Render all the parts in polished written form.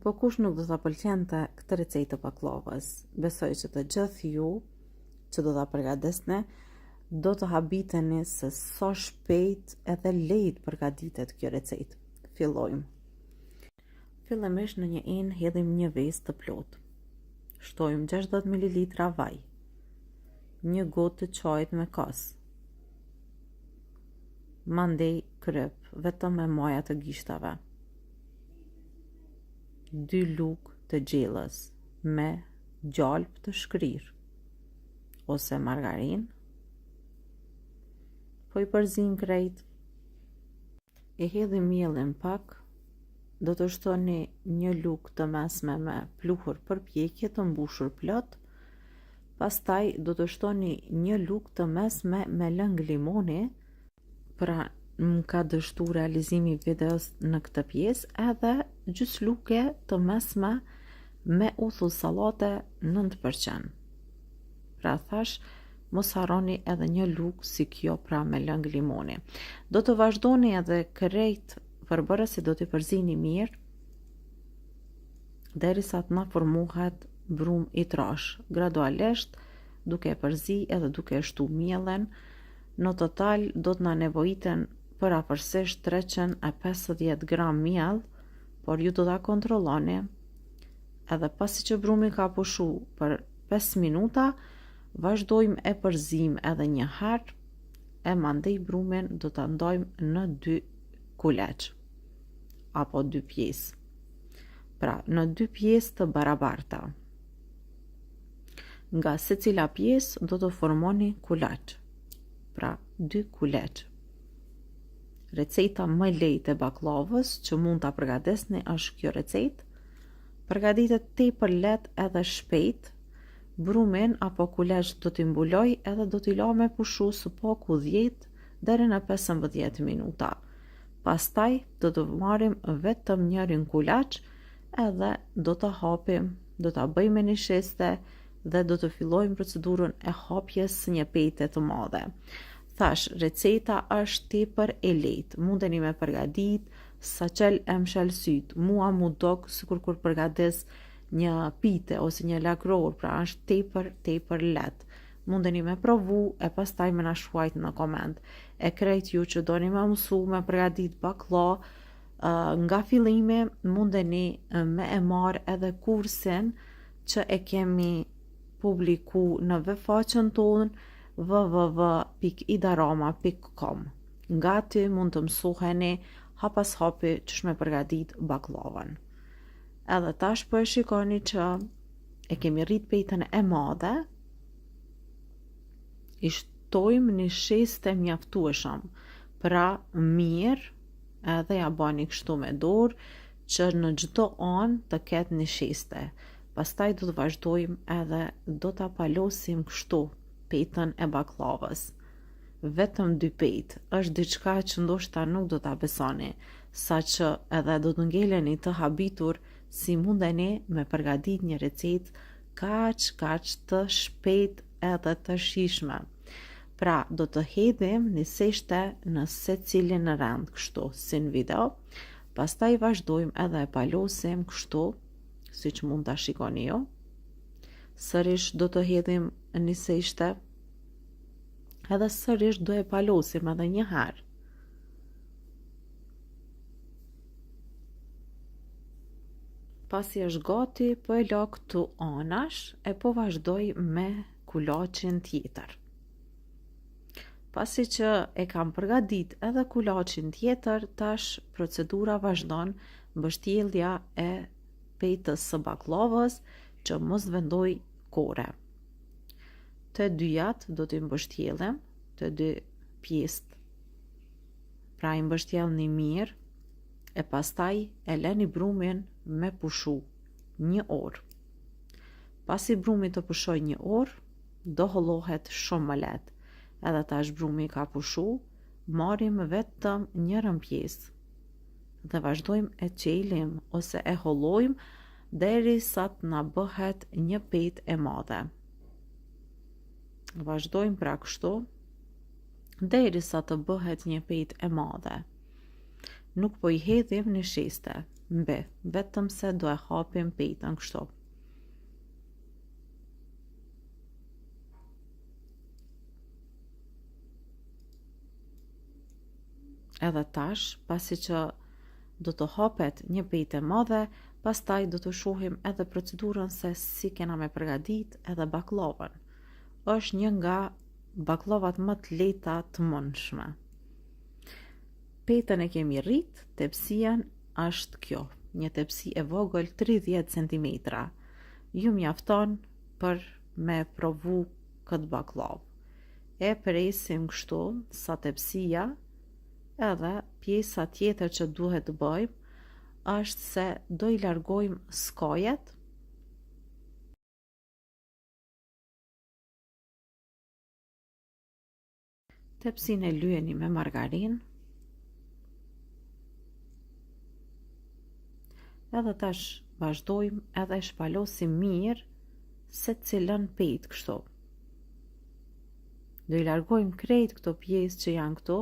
Po kush nuk do ta pëlqente këtë recetë të baklavës? Besoj që të gjithë ju që do ta përgatitni do të habiteni se sa shpejt edhe lehtë përgatitet kjo recetë. Fillojmë. Fillimisht në një enë hedhim një vezë të plotë. Shtojmë 60 ml vaj, një gotë të çajit me kos, mandej kryp vetëm me maja të gishtave, 2 lugë të gjellës me gjalp të shkrirë ose margarinë, po i përzim krejt, i hedhim mielin pak, do të shtoni një lugë të mesme me pluhur përpjekje të mbushur plot, pastaj do të shtoni një lugë të mesme me lëng limoni, pra më ka dështu realizimi i videos në këtë pjesë, edhe gjys luke të mesme me uthull sallate 9%. Pra thash, mos harroni edhe një lugë si kjo pra me lëng limoni. Do të vazhdoni edhe krejt përbërësi do t'i përzini mirë derisa të na formohet brum i trash, gradualisht duke e përzi edhe duke e shtu mielin. Në total do të na nevojiten për afërsisht 350 gram miell, por ju do ta kontrolloni edhe pasi që brumi ka pushu për 5 minuta, vazhdojmë e përzim edhe një herë, e mandej brumin do ta ndajmë në 2 kuleç apo 2 pjesë. Pra, në 2 pjesë të barabarta. Nga secila pjesë do të formoni kulaç. Pra, 2 kuleç. Receta më lehtë e baklavës që mund ta përgatisni është kjo recetë. Përgatitet tepër lehtë edhe shpejt. Brumin apo kuleç do t'i mbuloj edhe do t'i la me pushu së paku 10 deri në 15 minuta. Pastaj do të marrim vetëm njërin kulaç edhe do ta hapim, do ta bëjmë një sheste dhe do të fillojmë procedurën e hapjes së një pete të madhe. Thash, receta është tepër e lehtë, mundeni me përgatit sa qel e mshel syt. Mua mu dok sikur kur përgatis një pite ose një lagror, pra është tepër lehtë. Mundeni me provu e pastaj me na shkruajt në koment. E krejt ju që doni me mësu me përgatit baklla, nga fillimi mundeni me e marrë edhe kursin që e kemi publiku në faqen tonë www.idarama.com. Nga ty mund të mësoheni hap pas hapi ç'sh me përgatit baklavën. Edhe tash po e shikoni që e kemi rrit petën e madhe, i shtojmë një sheste mjaftueshëm, pra mirë edhe ja bani kështu me dorë që në çdo anë të ketë një sheste. Pastaj do të vazhdojmë edhe do ta palosim kështu petën e baklavës. Vetëm 2 petë është diçka që ndoshta nuk do ta besoni, saqë edhe do të ngeleni të habitur si mundeni me përgatit një recetë kaq të shpejt edhe të shijshme. Pra, do të hedhim një seshte në secilin në rend kështu, si në video. Pastaj vazhdojmë edhe e palosim kështu, siç mund ta shikoni ju. Sërish do të hedhim një seshte, edhe sërish do e palosim edhe një herë. Pasi është gati, po e la këtu anash e po vazhdoj me kulaçin tjetër. Pasi që e kam përgatit edhe kulaçin tjetër, tash procedura vazhdon mbështjellja e petës së baklavës që mos vendoj kore. Të dyjat do t'i mbështjellim, të 2 pjesët. Pra i mbështjellni mirë e pastaj e leni brumin me pushu 1 orë. Pasi brumi të pushoj 1 orë, do hollohet shumë më lehtë. Edhe tash brumi ka pushu, marrim vetëm njërën pjesë dhe vazhdojmë e qelim ose e hollojmë derisa të na bëhet një petë e madhe. Vazhdojmë pra kështu derisa të bëhet një petë e madhe. Nuk po I hedhim në sheste, mbi, vetëm se do e hapim petën kështu. Edhe tash, pasi që do të hapet një pejtë e madhe, pastaj do të shohim edhe procedurën se si kena me përgadit edhe baklavën. Është një nga baklavat më të lehta të mundshme. Petën e kemi rrit, tepsien është kjo, një tepsi e vogël 30 cm. Ju mjafton për me provu këtë baklav. E presim kështu sa tepsia edhe pjesa tjetër që duhet të bëjmë është se do I largojmë skojet tepsin e lyeni me margarin edhe tash vazhdojmë edhe shpalosim mirë se cilën pejtë kështu. Do I largojmë krejt këto pjesë që janë këtu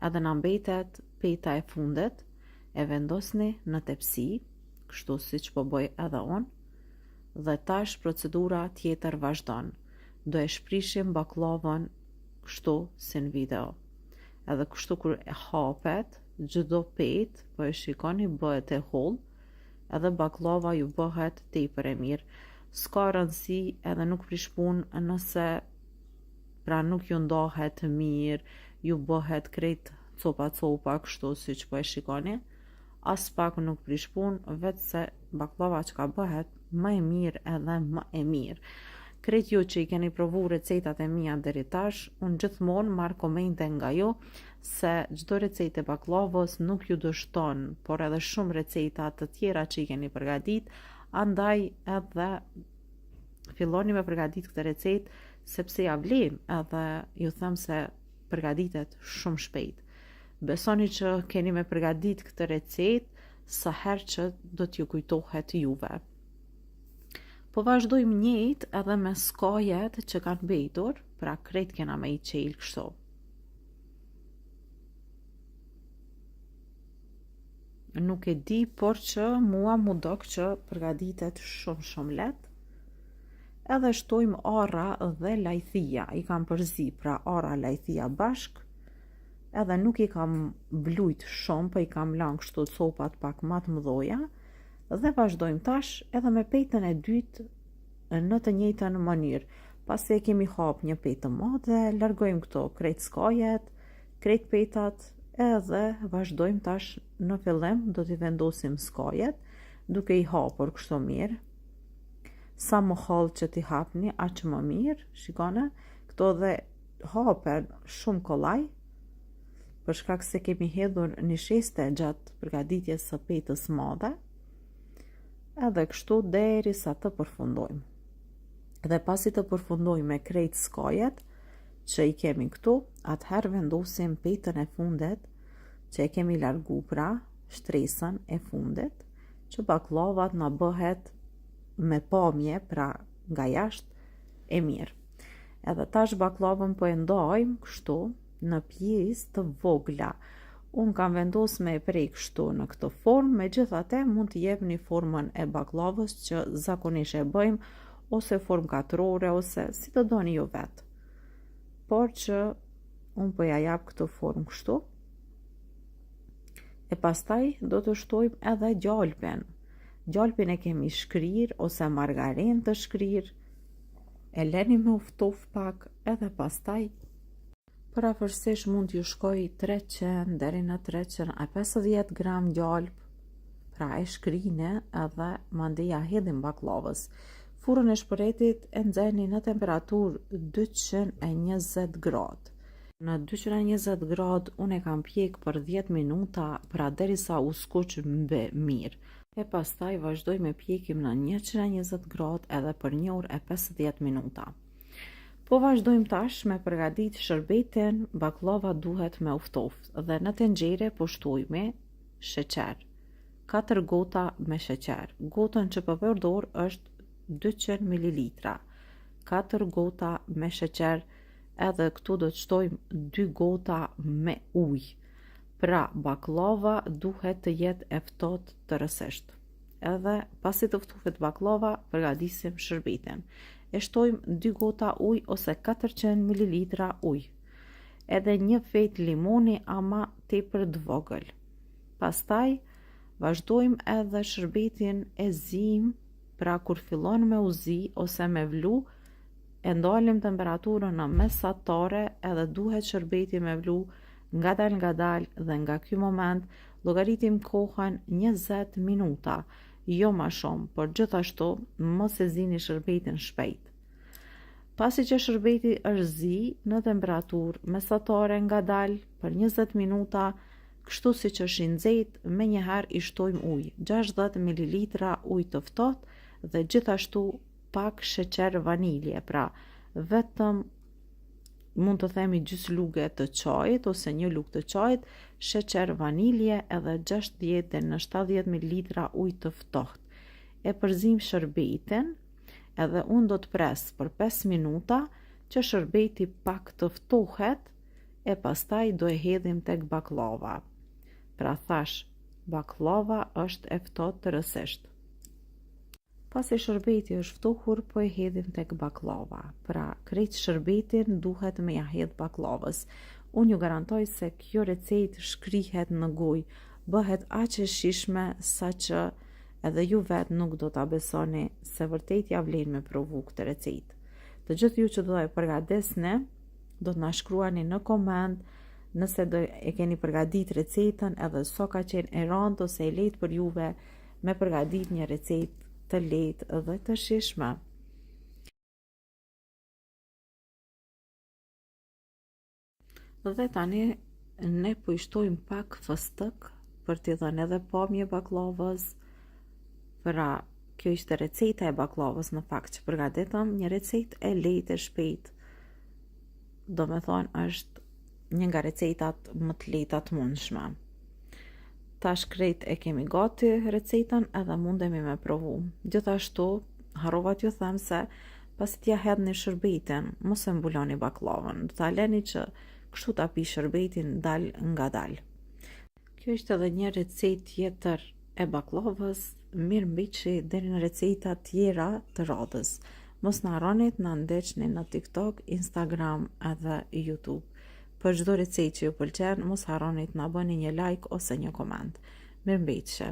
edhe na mbetet pejta e fundit, e vendosni në tepsi, kështu siç po bëj edhe unë, dhe tash procedura tjetër vazhdon. Do e shprishim baklavën kështu si në video. Edhe kështu kur e hapet, çdo pejtë, po e shikoni bëhet e hollë, edhe baklava ju bëhet tepër e mirë. S'ka rëndësi edhe nuk prish punë nëse pra nuk ju ndahet mirë, ju bëhet krejt copa kështu siç po e shikoni, as pak nuk prish punë, vetë se baklava që ka bëhet më e mirë edhe më e mirë. Krejt ju që I keni provu recetat e mia deri tash, unë gjithmonë marr komente nga ju se çdo recetë e baklavës nuk ju dështon, por edhe shumë receta të tjera që I keni përgatit, andaj edhe filloni me përgatit këtë recetë sepse ja vlem edhe ju them se përgatitet shumë shpejt. Besoni që keni me përgatit këtë recetë sa herë që do t'ju kujtohet juve. Po vazhdojmë njëjtë edhe me skojet që kanë mbetur, pra krejt kena me I qelë kështu. Nuk e di, por që mua mu dok që përgatitet shumë lehtë. Edhe shtojmë arra dhe lajthia, I kam përzi, pra arra lajthia bashk, edhe nuk I kam blujt shumë, po I kam lanë kështu copat pak më të mëdhoja, dhe vazhdojmë tash edhe me pejtën e dytë në të njëjtën mënyrë. Pasi e kemi hap një pejtë të madhe, largojmë këto krejt skojet, krejt pejtat, edhe vazhdojmë tash në fillim do t'i vendosim skojet, duke I hapur kështu mirë. Sa më hollë që t'i hapni, aq më mirë, shikone, këto dhe hapen shumë kollaj, për shkak se kemi hedhur një sheste gjatë përgatitjes së pejtës madhe, edhe kështu deri sa të përfundojmë. Dhe pasi të përfundojmë me krejt skojet që I kemi këtu, atëherë vendosim pejtën e fundit që e kemi largu, pra shtresën e fundit, që baklavat na bëhet me pamje, pra nga jashtë e mirë. Edhe tash baklavën po e ndajmë kështu në pjesë të vogla. Unë kam vendos me e prej kështu në këtë formë, megjithatë mund të jepni formën e baklavës që zakonisht e bëjmë, ose formë katrore, ose si të doni ju vetë. Por që unë po ja jap këtë formë kështu. E pastaj do të shtojmë edhe gjalpin. Gjalpin e kemi shkrir ose margarin të shkrir, e leni me uftof pak, edhe pastaj parafërsisht mund t'ju shkoj 300 deri në 350 gram gjalp, pra e shkrine edhe mandej ja hedhim baklavës. Furrën e shpëretit e nxehni në temperaturë 220 gradë. Në 220 gradë unë e kam pjek për 10 minuta, pra derisa u skuq mbi mirë. E pastaj vazhdoj me pjekim në 120 gradë edhe për 1 orë e 50 minuta. Po vazhdojmë tash me përgatit shërbetin, baklava duhet me uftoft dhe në tenxhere po shtojmë sheqer. 4 gota me sheqer. Gotën që po përdor është 200 ml. 4 gota me sheqer, edhe këtu do të shtojmë 2 gota me ujë. Pra, baklava duhet të jetë e ftohtë të rësisht. Edhe pasi të ftuhet baklava, përgatisim shërbitin. E shtojmë 2 gota ujë ose 400 ml ujë. Edhe 1 fejt limoni ama tepër të vogël. Pastaj vazhdojmë edhe shërbetin e zim, pra kur fillon me u zi ose me vlu, e ndalim temperaturën në mesatare edhe duhet shërbeti me vlu ngadal dhe nga ky moment llogaritim kohën 20 minuta, jo ma shumë, por gjithashtu mos e zini shërbetin shpejt. Pasi që shërbeti është zi në temperaturë mesatare ngadal për 20 minuta, kështu si që është i nxehtë, menjëherë i shtojmë ujë, 60 ml ujë të ftohtë dhe gjithashtu pak sheqer vanilje, pra vetëm mund të themi gjys luge të çajit ose 1 lugë të çajit, sheqer vanilje edhe 60 deri në 70 ml ujë të ftohtë. E përzim shërbetin edhe unë do të pres për 5 minuta që shërbeti pak të ftohet e pastaj do e hedhim tek baklava. Pra thash, baklava është e ftohtë të rësisht. Pasi shërbeti është ftohur, po e hedhim tek baklava. Pra, krejt shërbetin duhet me ja hedh baklavës. Unë ju garantoj se kjo recetë shkrihet në gojë, bëhet aq e shijshme sa që edhe ju vetë nuk do ta besoni se vërtet ja vlen me provu këtë recetë. Të gjithë ju që do e përgatesni, do të na shkruani në koment nëse do e keni përgatit recetën edhe so ka qenë e rëndë ose e lehtë për juve me përgatit një recetë të lehtë dhe të shijshme. Dhe tani ne po i shtojmë pak fëstëk për t'i dhënë edhe pamje baklavës. Pra, kjo ishte receta e baklavës në fakt që përgatitëm, një recetë e lehtë e shpejtë. Do me thonë është një nga recetat më të lehta të mundshme. Tash krejt e kemi gati recetën edhe mundemi me provu. Gjithashtu, harrova t'ju them se pasi t'ja hedhni shërbetin, mos e mbuloni baklavën. Do ta leni që kështu ta pi shërbetin dal nga dal. Kjo ishte edhe një recetë tjetër e baklavës, mirë mbiqi deri në receta tjera të radhës. Mos na harroni të na ndjeqni në TikTok, Instagram edhe YouTube. Për çdo recetë që ju pëlqen, mos harroni të na bëni një like ose një koment. Mirëmbëjtje.